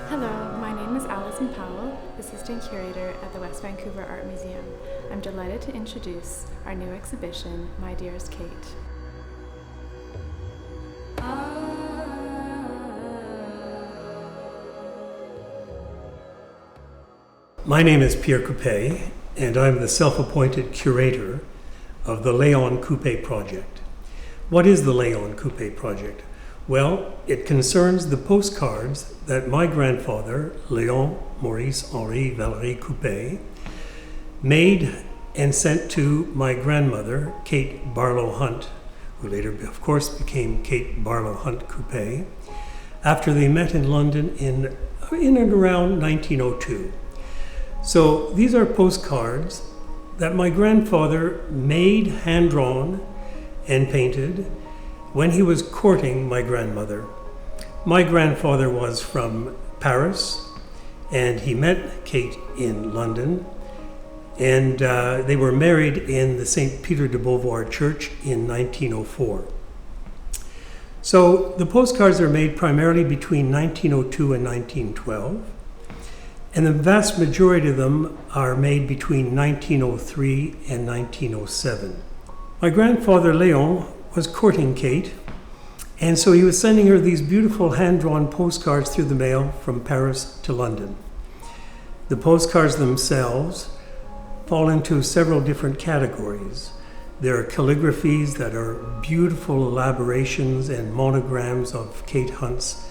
Hello, my name is Alison Powell, Assistant Curator at the West Vancouver Art Museum. I'm delighted to introduce our new exhibition, My Dearest Kate. My name is Pierre Coupey, and I'm the self-appointed curator of the Léon Coupey project. What is the Léon Coupey project? Well, it concerns the postcards that my grandfather, Léon Maurice Coupey, made and sent to my grandmother, Kate Barlow Hunt, who later, of course, became Kate Barlow Hunt Coupey, after they met in London in and around 1902. So these are postcards that my grandfather made, hand-drawn, and painted when he was courting my grandmother. My grandfather was from Paris, and he met Kate in London, and they were married in the St. Peter de Beauvoir Church in 1904. So the postcards are made primarily between 1902 and 1912, and the vast majority of them are made between 1903 and 1907. My grandfather, Léon, was courting Kate, and so he was sending her these beautiful hand-drawn postcards through the mail from Paris to London. The postcards themselves fall into several different categories. There are calligraphies that are beautiful elaborations and monograms of Kate Hunt's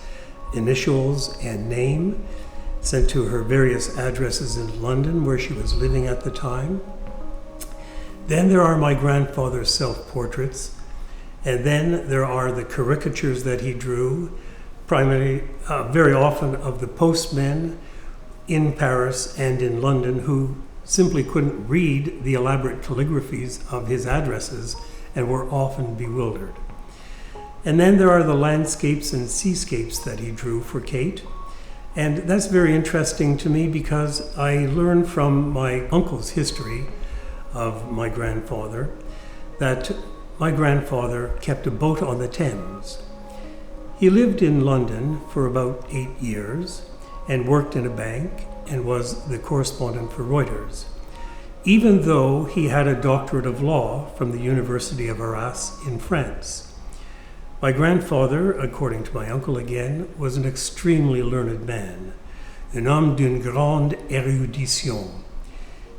initials and name, sent to her various addresses in London where she was living at the time. Then there are my grandfather's self-portraits, and then there are the caricatures that he drew, primarily, very often of the postmen in Paris and in London who simply couldn't read the elaborate calligraphies of his addresses and were often bewildered. And then there are the landscapes and seascapes that he drew for Kate. And that's very interesting to me because I learned from my uncle's history of my grandfather that my grandfather kept a boat on the Thames. He lived in London for about 8 years and worked in a bank and was the correspondent for Reuters, even though he had a doctorate of law from the University of Arras in France. My grandfather, according to my uncle again, was an extremely learned man, un homme d'une grande érudition.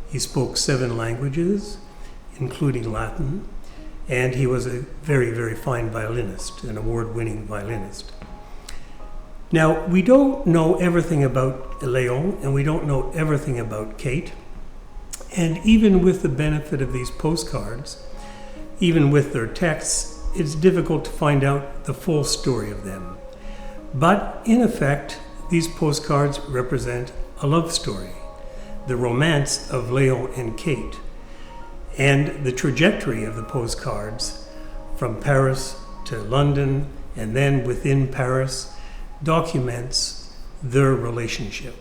He spoke 7 languages, including Latin, and he was a very, very fine violinist, an award-winning violinist. Now, we don't know everything about Léon, and we don't know everything about Kate, and even with the benefit of these postcards, even with their texts, it's difficult to find out the full story of them. But in effect, these postcards represent a love story, the romance of Léon and Kate, and the trajectory of the postcards from Paris to London and then within Paris documents their relationship.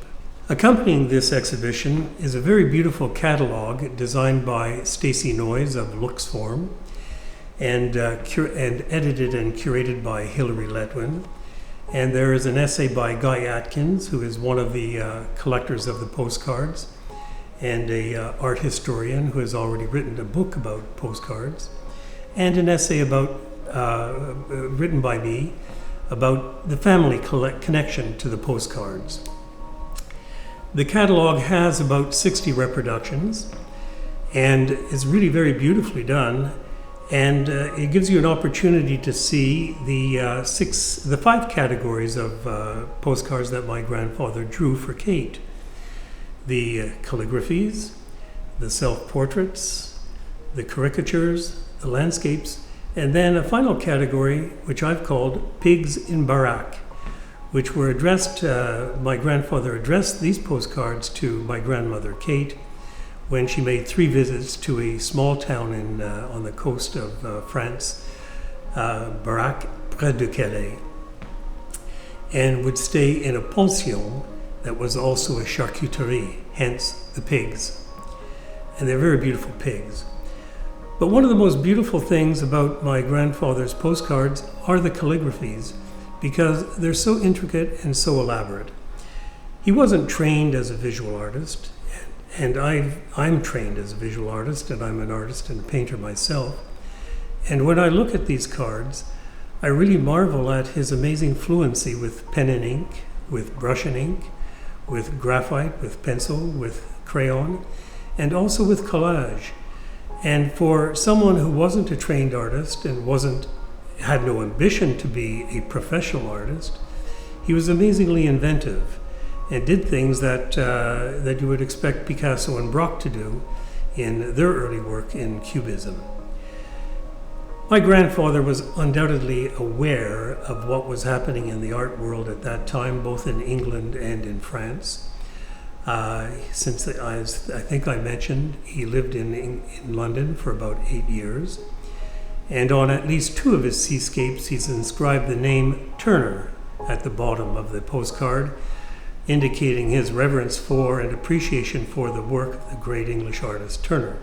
Accompanying this exhibition is a very beautiful catalog designed by Stacy Noyes of Luxform and edited and curated by Hilary Letwin. And there is an essay by Guy Atkins, who is one of the collectors of the postcards, and an art historian who has already written a book about postcards, and an essay written by me about the family connection to the postcards. The catalog has about 60 reproductions and is really very beautifully done, and it gives you an opportunity to see the 5 categories of postcards that my grandfather drew for Kate. The calligraphies, the self-portraits, the caricatures, the landscapes, and then a final category, which I've called Pigs in Barack, which were addressed, my grandfather addressed these postcards to my grandmother, Kate, when she made 3 visits to a small town on the coast of France, Barack, près de Calais, and would stay in a pension that was also a charcuterie, hence the pigs. And they're very beautiful pigs. But one of the most beautiful things about my grandfather's postcards are the calligraphies, because they're so intricate and so elaborate. He wasn't trained as a visual artist, and I'm trained as a visual artist, and I'm an artist and a painter myself. And when I look at these cards, I really marvel at his amazing fluency with pen and ink, with brush and ink, with graphite, with pencil, with crayon, and also with collage. And for someone who wasn't a trained artist and had no ambition to be a professional artist, he was amazingly inventive and did things that you would expect Picasso and Braque to do in their early work in Cubism. My grandfather was undoubtedly aware of what was happening in the art world at that time, both in England and in France. Since, as I think I mentioned, he lived in London for about 8 years. And on at least 2 of his seascapes, he's inscribed the name Turner at the bottom of the postcard, indicating his reverence for and appreciation for the work of the great English artist Turner.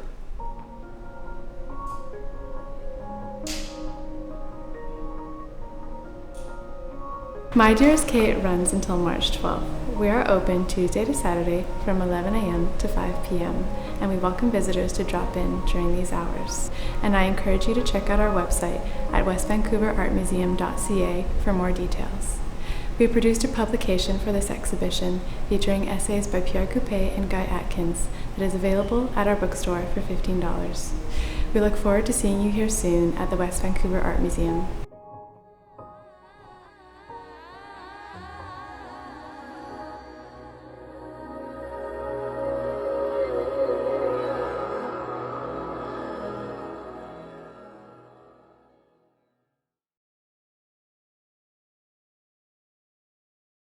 My Dearest Kate runs until March 12th. We are open Tuesday to Saturday from 11 a.m. to 5 p.m. and we welcome visitors to drop in during these hours. And I encourage you to check out our website at westvancouverartmuseum.ca for more details. We produced a publication for this exhibition featuring essays by Pierre Coupey and Guy Atkins that is available at our bookstore for $15. We look forward to seeing you here soon at the West Vancouver Art Museum.